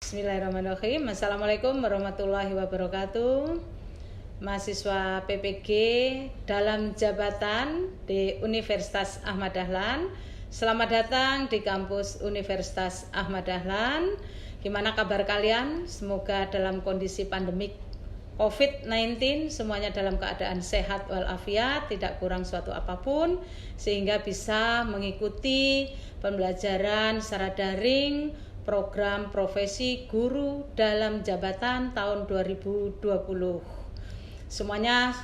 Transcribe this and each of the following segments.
Bismillahirrahmanirrahim. Assalamualaikum warahmatullahi wabarakatuh. Mahasiswa PPG dalam jabatan di Universitas Ahmad Dahlan. Selamat datang di kampus Universitas Ahmad Dahlan. Gimana kabar kalian? Semoga dalam kondisi pandemik COVID-19 semuanya dalam keadaan sehat walafiat, tidak kurang suatu apapun, sehingga bisa mengikuti pembelajaran secara daring program profesi guru dalam jabatan tahun 2020. Semuanya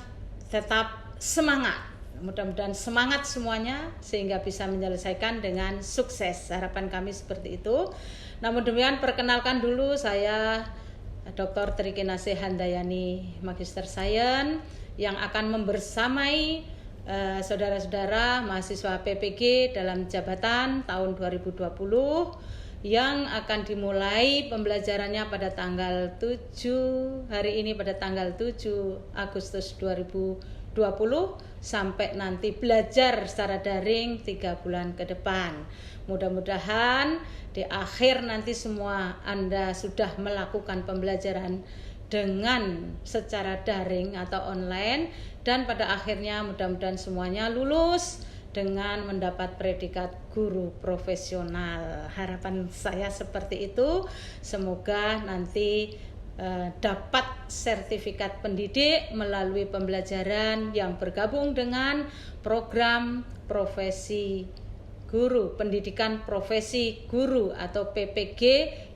tetap semangat. Mudah-mudahan semangat semuanya sehingga bisa menyelesaikan dengan sukses. Harapan kami seperti itu. Namun demikian, perkenalkan dulu, saya Dr. Tri Kinasih Handayani, Magister Sains, yang akan membersamai saudara-saudara mahasiswa PPG dalam jabatan tahun 2020 yang akan dimulai pembelajarannya pada tanggal 7 hari ini, pada tanggal 7 Agustus 2020 sampai nanti belajar secara daring 3 bulan ke depan. Mudah-mudahan di akhir nanti semua Anda sudah melakukan pembelajaran dengan secara daring atau online, dan pada akhirnya mudah-mudahan semuanya lulus dengan mendapat predikat guru profesional. Harapan saya seperti itu. Semoga nanti dapat sertifikat pendidik melalui pembelajaran yang bergabung dengan program profesi guru, pendidikan profesi guru atau PPG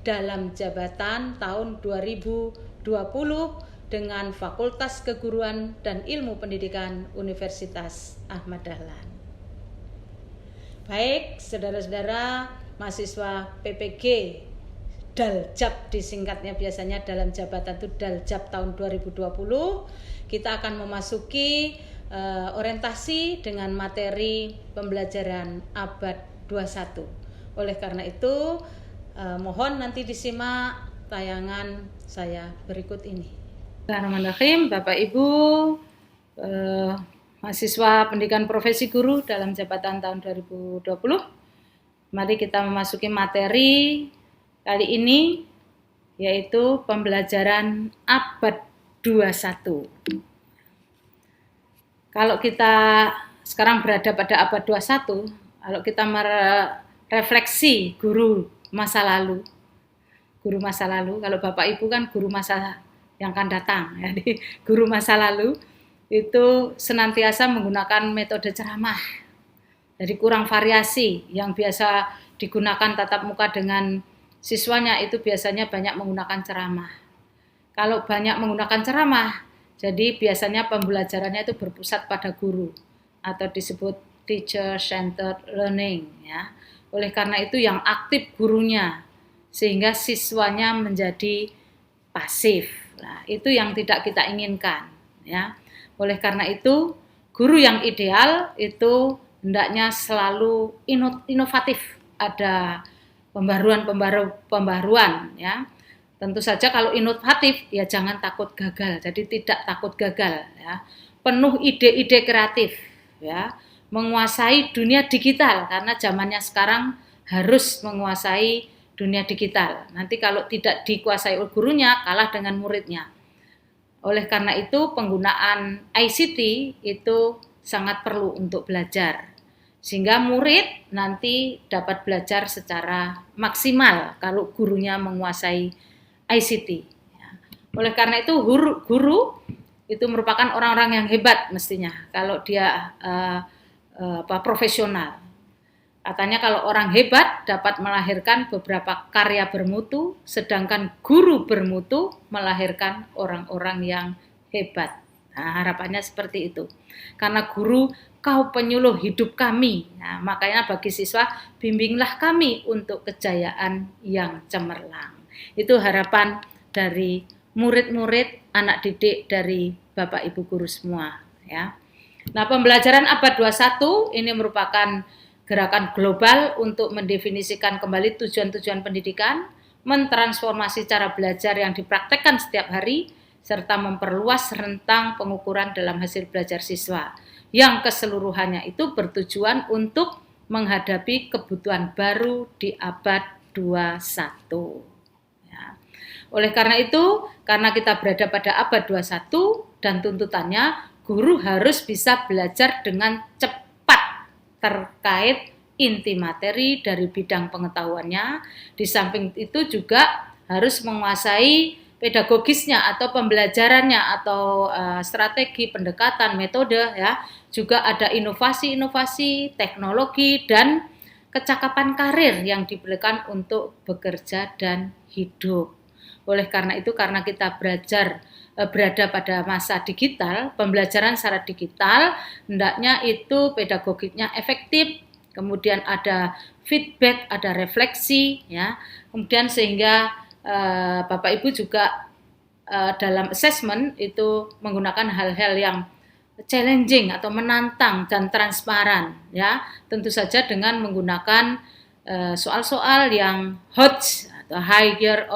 dalam jabatan tahun 2020 dengan Fakultas Keguruan dan Ilmu Pendidikan Universitas Ahmad Dahlan. Baik, saudara-saudara mahasiswa PPG Daljab, disingkatnya biasanya dalam jabatan itu Daljab tahun 2020, kita akan memasuki orientasi dengan materi pembelajaran abad 21. Oleh karena itu, mohon nanti disimak tayangan saya berikut ini. Bismillahirrahmanirrahim. Bapak Ibu mahasiswa pendidikan profesi guru dalam jabatan tahun 2020, mari kita memasuki materi kali ini, yaitu pembelajaran abad 21. Kalau kita sekarang berada pada abad 21, kalau kita merefleksi guru masa lalu, kalau Bapak Ibu kan guru masa yang akan datang, jadi guru masa lalu itu senantiasa menggunakan metode ceramah. Jadi kurang variasi. Yang biasa digunakan tatap muka dengan siswanya itu biasanya banyak menggunakan ceramah. Kalau banyak menggunakan ceramah, jadi biasanya pembelajarannya itu berpusat pada guru atau disebut teacher-centered learning, ya. Oleh karena itu yang aktif gurunya sehingga siswanya menjadi pasif. Nah, itu yang tidak kita inginkan, ya. Oleh karena itu, guru yang ideal itu hendaknya selalu inovatif, ada pembaruan, ya. Tentu saja kalau inovatif ya jangan takut gagal. Jadi tidak takut gagal, ya. Penuh ide-ide kreatif, ya. Menguasai dunia digital karena zamannya sekarang harus menguasai dunia digital. Nanti kalau tidak dikuasai oleh gurunya, kalah dengan muridnya. Oleh karena itu penggunaan ICT itu sangat perlu untuk belajar. Sehingga murid nanti dapat belajar secara maksimal kalau gurunya menguasai ICT. Oleh karena itu guru itu merupakan orang-orang yang hebat mestinya kalau dia profesional. Katanya kalau orang hebat dapat melahirkan beberapa karya bermutu, sedangkan guru bermutu melahirkan orang-orang yang hebat. Nah, harapannya seperti itu. Karena guru, kau penyuluh hidup kami. Nah, makanya bagi siswa, bimbinglah kami untuk kejayaan yang cemerlang. Itu harapan dari murid-murid, anak didik dari Bapak Ibu guru semua, ya. Nah, pembelajaran abad 21 ini merupakan gerakan global untuk mendefinisikan kembali tujuan-tujuan pendidikan, mentransformasi cara belajar yang dipraktekkan setiap hari, serta memperluas rentang pengukuran dalam hasil belajar siswa, yang keseluruhannya itu bertujuan untuk menghadapi kebutuhan baru di abad 21. Ya. Oleh karena itu, karena kita berada pada abad 21 dan tuntutannya, guru harus bisa belajar dengan cepat terkait inti materi dari bidang pengetahuannya. Di samping itu juga harus menguasai pedagogisnya atau pembelajarannya atau strategi pendekatan metode ya, juga ada inovasi-inovasi teknologi dan kecakapan karir yang diberikan untuk bekerja dan hidup. Oleh karena itu, karena kita berada pada masa digital, pembelajaran secara digital, hendaknya itu pedagogiknya efektif, kemudian ada feedback, ada refleksi ya, kemudian sehingga Bapak Ibu juga dalam assessment itu menggunakan hal-hal yang challenging atau menantang dan transparan ya, tentu saja dengan menggunakan soal-soal yang hot atau higher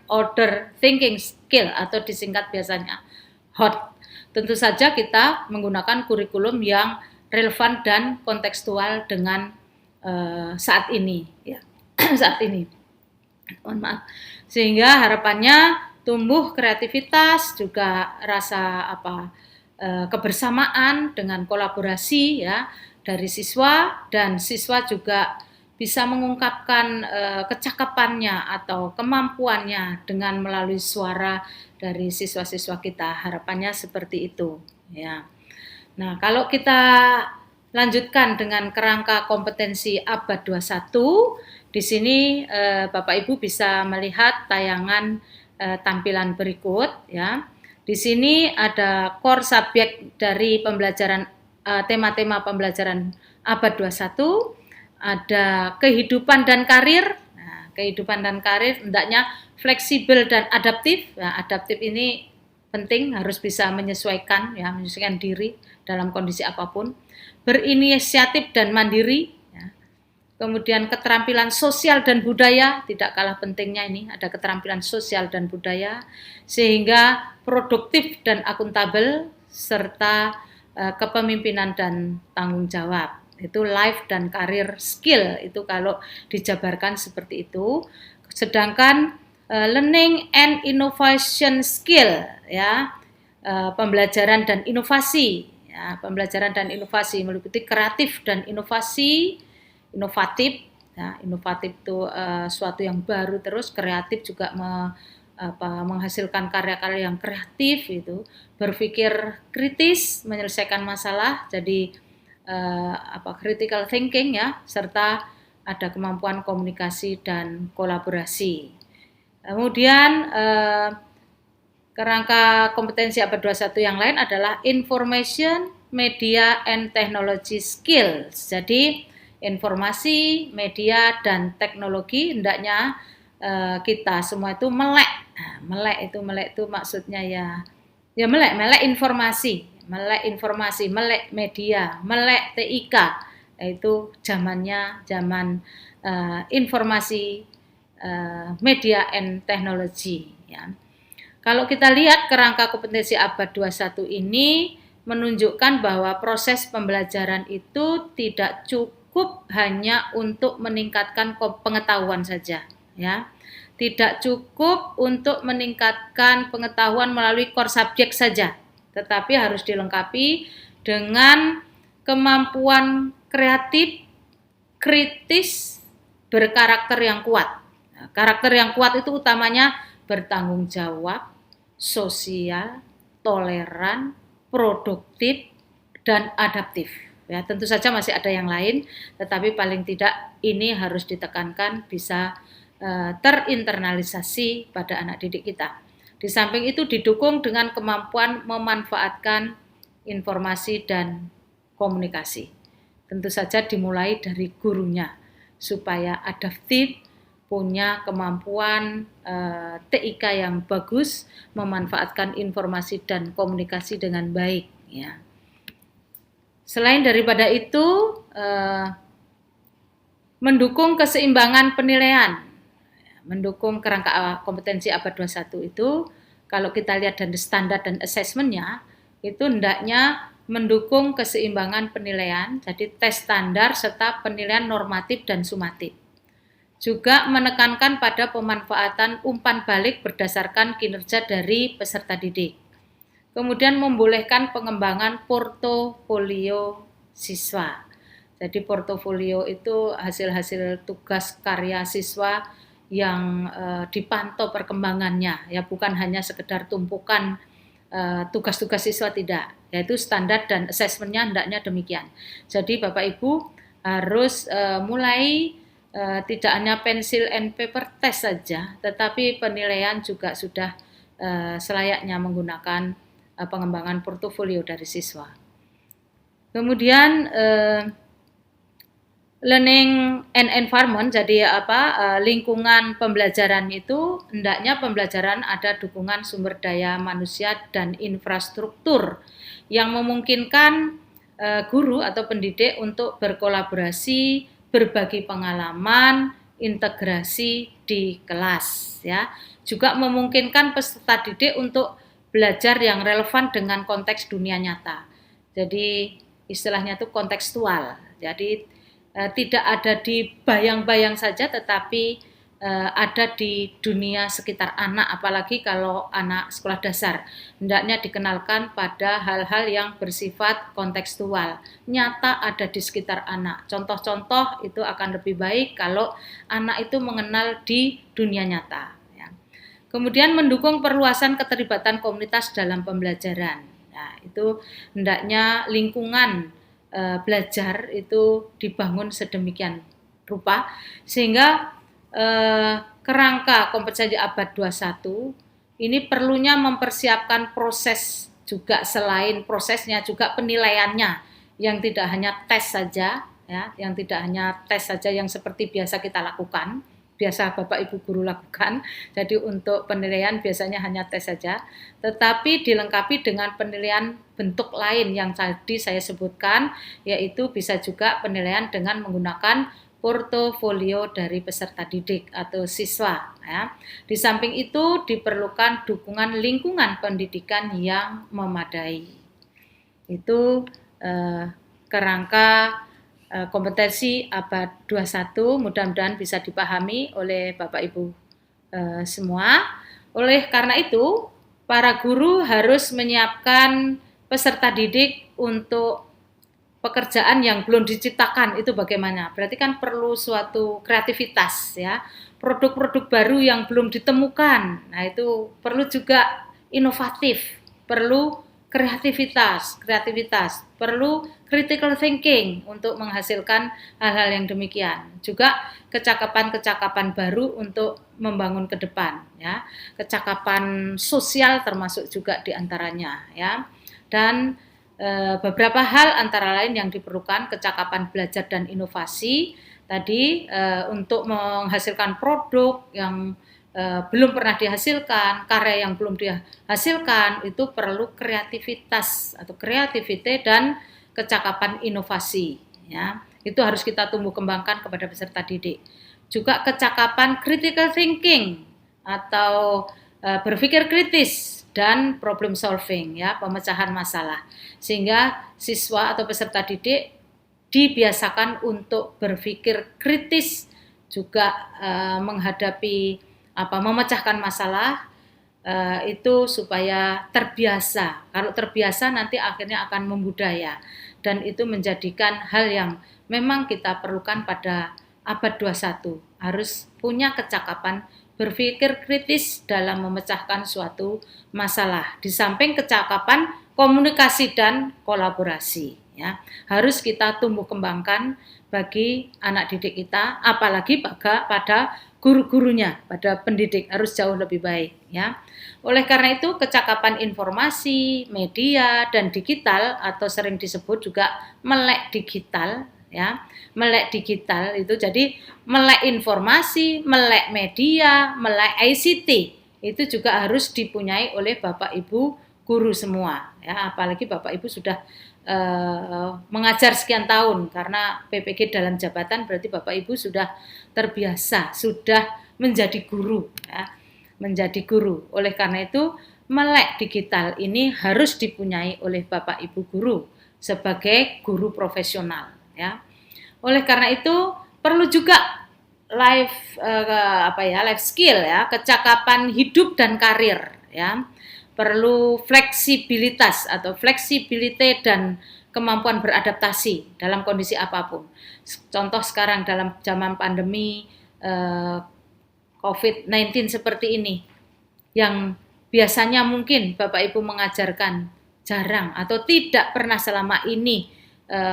order thinking skill atau disingkat biasanya HOT. Tentu saja kita menggunakan kurikulum yang relevan dan kontekstual dengan saat ini ya. Saat ini. Mohon maaf. Sehingga harapannya tumbuh kreativitas, juga rasa kebersamaan dengan kolaborasi ya dari siswa, dan siswa juga bisa mengungkapkan kecakapannya atau kemampuannya dengan melalui suara dari siswa-siswa kita. Harapannya seperti itu ya. Nah, kalau kita lanjutkan dengan kerangka kompetensi abad 21, di sini Bapak Ibu bisa melihat tayangan tampilan berikut ya. Di sini ada core subjek dari pembelajaran tema-tema pembelajaran abad 21, ada kehidupan dan karir. Nah, kehidupan dan karir hendaknya fleksibel dan adaptif. Nah, adaptif ini penting, harus bisa menyesuaikan ya, menyesuaikan diri dalam kondisi apapun. Berinisiatif dan mandiri. Kemudian keterampilan sosial dan budaya, tidak kalah pentingnya ini, ada keterampilan sosial dan budaya, sehingga produktif dan akuntabel, serta kepemimpinan dan tanggung jawab. Itu life dan career skill, itu kalau dijabarkan seperti itu. Sedangkan learning and innovation skill, ya, pembelajaran dan inovasi, ya, pembelajaran dan inovasi meliputi kreatif dan inovatif ya, inovatif itu suatu yang baru, terus kreatif juga menghasilkan karya-karya yang kreatif, itu berpikir kritis, menyelesaikan masalah, jadi critical thinking ya, serta ada kemampuan komunikasi dan kolaborasi. Kemudian kerangka kompetensi abad 21 yang lain adalah information, media, and technology skills. Jadi informasi, media, dan teknologi hendaknya kita semua itu melek. Melek itu maksudnya ya melek informasi, melek media, melek TIK. Itu zamannya zaman informasi, media, and teknologi ya. Kalau kita lihat kerangka kompetensi abad 21 ini menunjukkan bahwa proses pembelajaran itu tidak cukup hanya untuk meningkatkan pengetahuan saja ya. Tidak cukup untuk meningkatkan pengetahuan melalui core subjek saja, tetapi harus dilengkapi dengan kemampuan kreatif, kritis, berkarakter yang kuat. Nah, karakter yang kuat itu utamanya bertanggung jawab, sosial, toleran, produktif, dan adaptif. Ya, tentu saja masih ada yang lain, tetapi paling tidak ini harus ditekankan bisa terinternalisasi pada anak didik kita. Di samping itu didukung dengan kemampuan memanfaatkan informasi dan komunikasi. Tentu saja dimulai dari gurunya supaya adaptif, punya kemampuan TIK yang bagus, memanfaatkan informasi dan komunikasi dengan baik ya. Selain daripada itu, mendukung keseimbangan penilaian, mendukung kerangka kompetensi abad 21 itu, kalau kita lihat dari standar dan assessment-nya, itu hendaknya mendukung keseimbangan penilaian, jadi tes standar serta penilaian normatif dan sumatif. Juga menekankan pada pemanfaatan umpan balik berdasarkan kinerja dari peserta didik. Kemudian membolehkan pengembangan portofolio siswa. Jadi portofolio itu hasil-hasil tugas karya siswa yang dipantau perkembangannya, ya bukan hanya sekedar tumpukan tugas-tugas siswa, tidak, yaitu standar dan asesmennya hendaknya demikian. Jadi Bapak Ibu harus mulai tidak hanya pensil and paper test saja, tetapi penilaian juga sudah selayaknya menggunakan pengembangan portofolio dari siswa. Kemudian learning and environment, jadi lingkungan pembelajaran itu hendaknya pembelajaran ada dukungan sumber daya manusia dan infrastruktur yang memungkinkan guru atau pendidik untuk berkolaborasi, berbagi pengalaman, integrasi di kelas, ya. Juga memungkinkan peserta didik untuk belajar yang relevan dengan konteks dunia nyata. Jadi istilahnya itu kontekstual. Jadi tidak ada di bayang-bayang saja, tetapi ada di dunia sekitar anak, apalagi kalau anak sekolah dasar. Hendaknya dikenalkan pada hal-hal yang bersifat kontekstual, nyata ada di sekitar anak. Contoh-contoh itu akan lebih baik kalau anak itu mengenal di dunia nyata. Ya. Kemudian mendukung perluasan keterlibatan komunitas dalam pembelajaran. Nah, itu hendaknya lingkungan belajar itu dibangun sedemikian rupa sehingga kerangka kompetensi abad 21 ini perlunya mempersiapkan proses juga, selain prosesnya juga penilaiannya yang tidak hanya tes saja, ya, yang tidak hanya tes saja yang seperti biasa kita lakukan, biasa Bapak Ibu guru lakukan. Jadi untuk penilaian biasanya hanya tes saja, tetapi dilengkapi dengan penilaian bentuk lain yang tadi saya sebutkan, yaitu bisa juga penilaian dengan menggunakan portofolio dari peserta didik atau siswa, ya. Di samping itu diperlukan dukungan lingkungan pendidikan yang memadai. Itu kerangka kompetensi abad 21 mudah-mudahan bisa dipahami oleh Bapak Ibu semua. Oleh karena itu, para guru harus menyiapkan peserta didik untuk pekerjaan yang belum diciptakan. Itu bagaimana? Berarti kan perlu suatu kreativitas, ya. Produk-produk baru yang belum ditemukan. Nah, itu perlu juga inovatif, perlu kreativitas, perlu critical thinking untuk menghasilkan hal-hal yang demikian. Juga kecakapan-kecakapan baru untuk membangun ke depan, ya. Kecakapan sosial termasuk juga diantaranya, ya. Dan beberapa hal antara lain yang diperlukan kecakapan belajar dan inovasi tadi untuk menghasilkan produk yang belum pernah dihasilkan, karya yang belum dihasilkan, itu perlu kreativitas atau creativity dan kecakapan inovasi, ya. Itu harus kita tumbuh kembangkan kepada peserta didik. Juga kecakapan critical thinking atau berpikir kritis dan problem solving, ya, pemecahan masalah, sehingga siswa atau peserta didik dibiasakan untuk berpikir kritis, juga menghadapi memecahkan masalah, itu supaya terbiasa. Kalau terbiasa nanti akhirnya akan membudaya, dan itu menjadikan hal yang memang kita perlukan pada abad 21, harus punya kecakapan berpikir kritis dalam memecahkan suatu masalah. Di samping kecakapan komunikasi dan kolaborasi, ya, harus kita tumbuh kembangkan bagi anak didik kita, apalagi pada guru-gurunya, pada pendidik harus jauh lebih baik, ya. Oleh karena itu kecakapan informasi, media dan digital atau sering disebut juga melek digital, ya. Melek digital itu jadi melek informasi, melek media, melek ICT itu juga harus dipunyai oleh Bapak Ibu guru semua, ya. Apalagi Bapak Ibu sudah mengajar sekian tahun, karena PPG dalam jabatan berarti Bapak Ibu sudah terbiasa, sudah menjadi guru, ya. Menjadi guru. Oleh karena itu melek digital ini harus dipunyai oleh Bapak Ibu guru sebagai guru profesional, ya. Oleh karena itu perlu juga life skill ya, kecakapan hidup dan karir ya. Perlu fleksibilitas atau flexibility dan kemampuan beradaptasi dalam kondisi apapun. Contoh sekarang dalam zaman pandemi COVID-19 seperti ini, yang biasanya mungkin Bapak Ibu mengajarkan jarang atau tidak pernah selama ini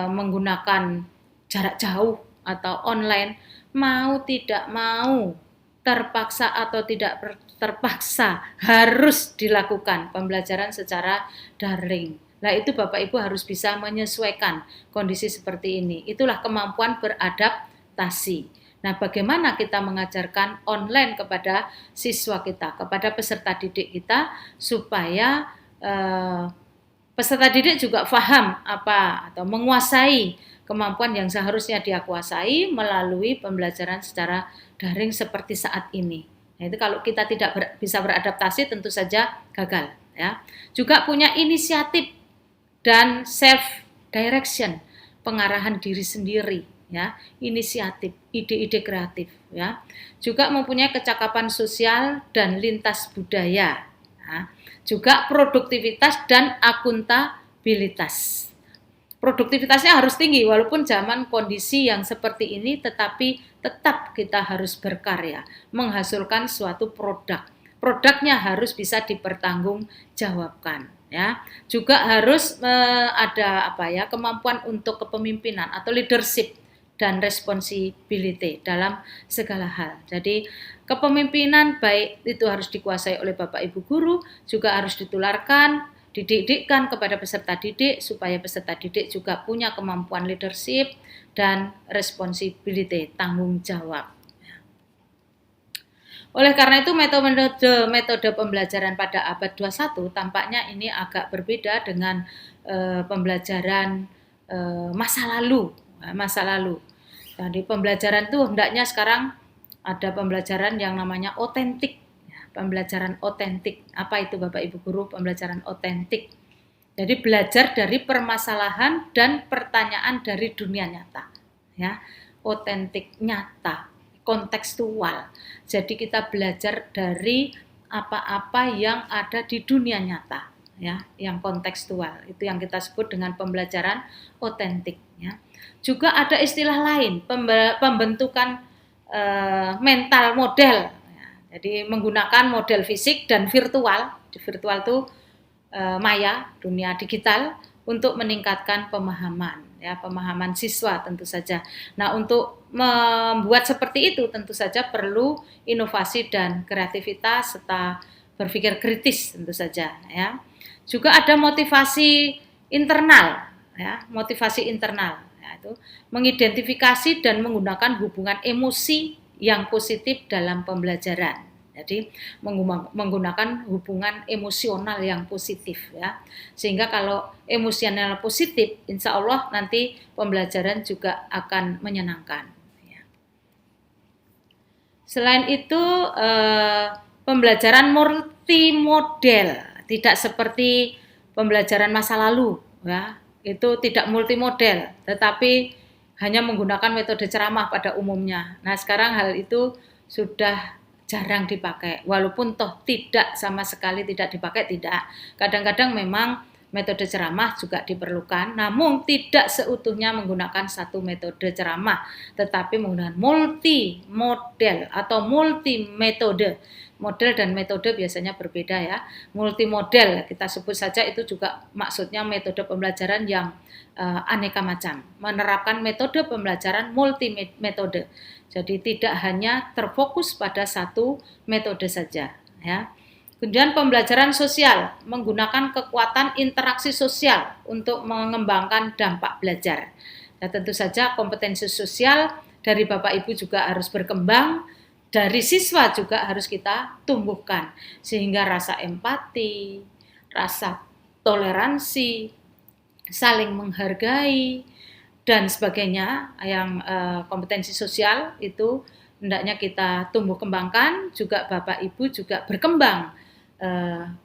menggunakan jarak jauh atau online, mau tidak mau, terpaksa atau tidak terpaksa harus dilakukan pembelajaran secara daring. Nah, itu Bapak Ibu harus bisa menyesuaikan kondisi seperti ini. Itulah kemampuan beradaptasi. Nah, bagaimana kita mengajarkan online kepada siswa kita, kepada peserta didik kita, supaya peserta didik juga paham apa atau menguasai kemampuan yang seharusnya dia kuasai melalui pembelajaran secara daring seperti saat ini. Nah, itu kalau kita tidak bisa beradaptasi tentu saja gagal ya. Juga punya inisiatif dan self direction, pengarahan diri sendiri ya, inisiatif, ide-ide kreatif ya. Juga mempunyai kecakapan sosial dan lintas budaya. Ya. Juga produktivitas dan akuntabilitas. Produktivitasnya harus tinggi walaupun zaman kondisi yang seperti ini, tetapi tetap kita harus berkarya, menghasilkan suatu produk. Produknya harus bisa dipertanggungjawabkan ya. Juga harus ada kemampuan untuk kepemimpinan atau leadership dan responsibility dalam segala hal. Jadi kepemimpinan baik itu harus dikuasai oleh Bapak Ibu guru, juga harus ditularkan, dididikkan kepada peserta didik supaya peserta didik juga punya kemampuan leadership dan responsibility, tanggung jawab. Oleh karena itu metode pembelajaran pada abad 21 tampaknya ini agak berbeda dengan pembelajaran masa lalu. Jadi pembelajaran itu hendaknya sekarang ada pembelajaran yang namanya otentik. Pembelajaran otentik. Apa itu Bapak Ibu guru pembelajaran otentik? Jadi belajar dari permasalahan dan pertanyaan dari dunia nyata. Ya, otentik, nyata, kontekstual. Jadi kita belajar dari apa-apa yang ada di dunia nyata, ya, yang kontekstual. Itu yang kita sebut dengan pembelajaran otentik. Ya. Juga ada istilah lain, pembentukan mental model. Jadi menggunakan model fisik dan virtual. Di virtual itu maya, dunia digital, untuk meningkatkan pemahaman, ya, pemahaman siswa tentu saja. Nah, untuk membuat seperti itu tentu saja perlu inovasi dan kreativitas serta berpikir kritis tentu saja, ya. Juga ada motivasi internal, ya, motivasi internal, ya, itu mengidentifikasi dan menggunakan hubungan emosi yang positif dalam pembelajaran. Jadi menggunakan hubungan emosional yang positif ya. Sehingga kalau emosional positif, insya Allah nanti pembelajaran juga akan menyenangkan. Ya. Selain itu pembelajaran multimodel, tidak seperti pembelajaran masa lalu ya. Itu tidak multimodel, tetapi hanya menggunakan metode ceramah pada umumnya. Nah, sekarang hal itu sudah jarang dipakai, walaupun toh tidak sama sekali tidak dipakai, tidak. Kadang-kadang memang metode ceramah juga diperlukan, namun tidak seutuhnya menggunakan satu metode ceramah, tetapi menggunakan multi model atau multi metode. Model dan metode biasanya berbeda ya. Multimodel kita sebut saja, itu juga maksudnya metode pembelajaran yang aneka macam, menerapkan metode pembelajaran multi metode. Jadi tidak hanya terfokus pada satu metode saja ya. Kemudian pembelajaran sosial, menggunakan kekuatan interaksi sosial untuk mengembangkan dampak belajar. Nah, tentu saja kompetensi sosial dari Bapak Ibu juga harus berkembang, dari siswa juga harus kita tumbuhkan, sehingga rasa empati, rasa toleransi, saling menghargai, dan sebagainya, yang kompetensi sosial itu hendaknya kita tumbuh kembangkan, juga Bapak Ibu juga berkembang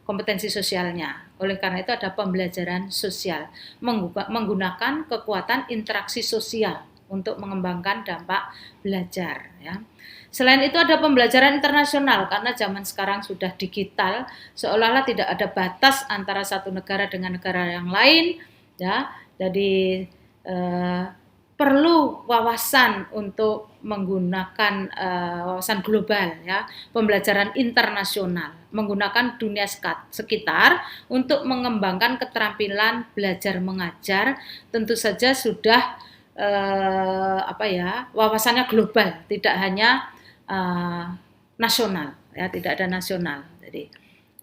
kompetensi sosialnya. Oleh karena itu ada pembelajaran sosial, menggunakan kekuatan interaksi sosial untuk mengembangkan dampak belajar ya. Selain itu ada pembelajaran internasional, karena zaman sekarang sudah digital, seolah-olah tidak ada batas antara satu negara dengan negara yang lain ya. Jadi perlu wawasan untuk menggunakan wawasan global ya, pembelajaran internasional, menggunakan dunia sekitar untuk mengembangkan keterampilan belajar mengajar. Tentu saja sudah wawasannya global, tidak hanya nasional ya, tidak ada nasional. Jadi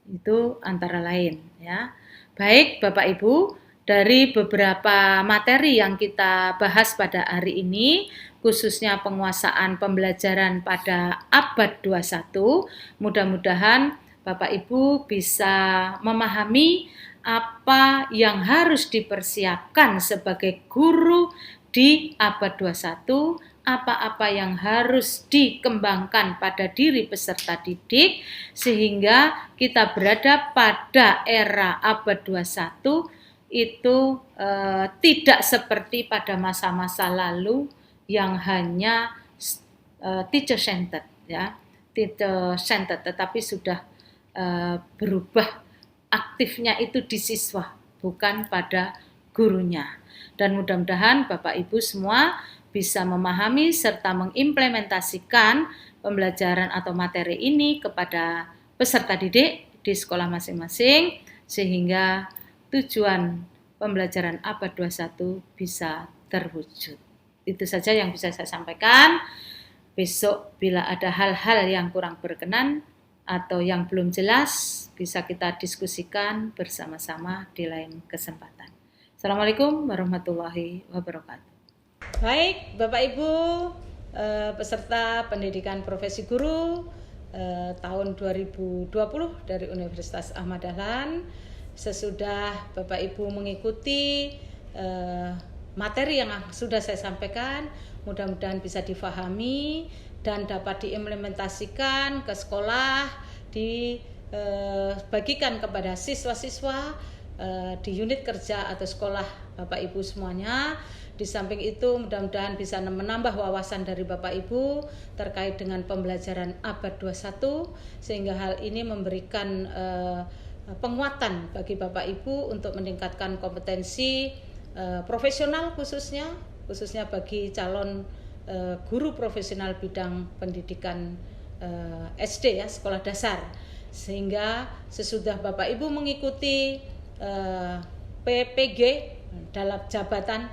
itu antara lain ya. Baik Bapak Ibu, dari beberapa materi yang kita bahas pada hari ini, khususnya penguasaan pembelajaran pada abad 21, mudah-mudahan Bapak Ibu bisa memahami apa yang harus dipersiapkan sebagai guru di abad 21, apa-apa yang harus dikembangkan pada diri peserta didik sehingga kita berada pada era abad 21 itu tidak seperti pada masa-masa lalu yang hanya teacher centered ya, teacher centered, tetapi sudah berubah aktifnya itu di siswa, bukan pada gurunya. Dan mudah-mudahan Bapak Ibu semua bisa memahami serta mengimplementasikan pembelajaran atau materi ini kepada peserta didik di sekolah masing-masing sehingga tujuan pembelajaran abad 21 bisa terwujud. Itu saja yang bisa saya sampaikan. Besok bila ada hal-hal yang kurang berkenan atau yang belum jelas, bisa kita diskusikan bersama-sama di lain kesempatan. Assalamualaikum warahmatullahi wabarakatuh. Baik, Bapak Ibu, peserta pendidikan profesi guru tahun 2020 dari Universitas Ahmad Dahlan, sesudah Bapak Ibu mengikuti materi yang sudah saya sampaikan, mudah-mudahan bisa difahami dan dapat diimplementasikan ke sekolah, dibagikan kepada siswa-siswa di unit kerja atau sekolah Bapak Ibu semuanya. Di samping itu mudah-mudahan bisa menambah wawasan dari Bapak Ibu terkait dengan pembelajaran abad 21 sehingga hal ini memberikan penguatan bagi Bapak Ibu untuk meningkatkan kompetensi profesional khususnya bagi calon guru profesional bidang pendidikan SD ya, sekolah dasar, sehingga sesudah Bapak Ibu mengikuti PPG dalam jabatan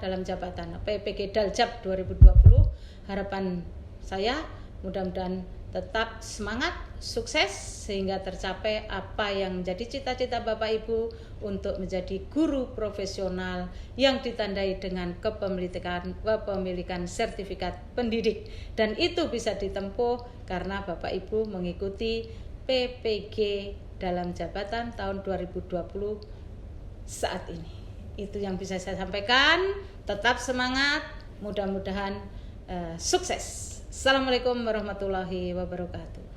PPG Daljab 2020, harapan saya mudah-mudahan tetap semangat, sukses sehingga tercapai apa yang menjadi cita-cita Bapak Ibu untuk menjadi guru profesional yang ditandai dengan kepemilikan sertifikat pendidik, dan itu bisa ditempuh karena Bapak Ibu mengikuti PPG dalam jabatan tahun 2020 saat ini. Itu yang bisa saya sampaikan. Tetap semangat, mudah-mudahan sukses. Assalamualaikum warahmatullahi wabarakatuh.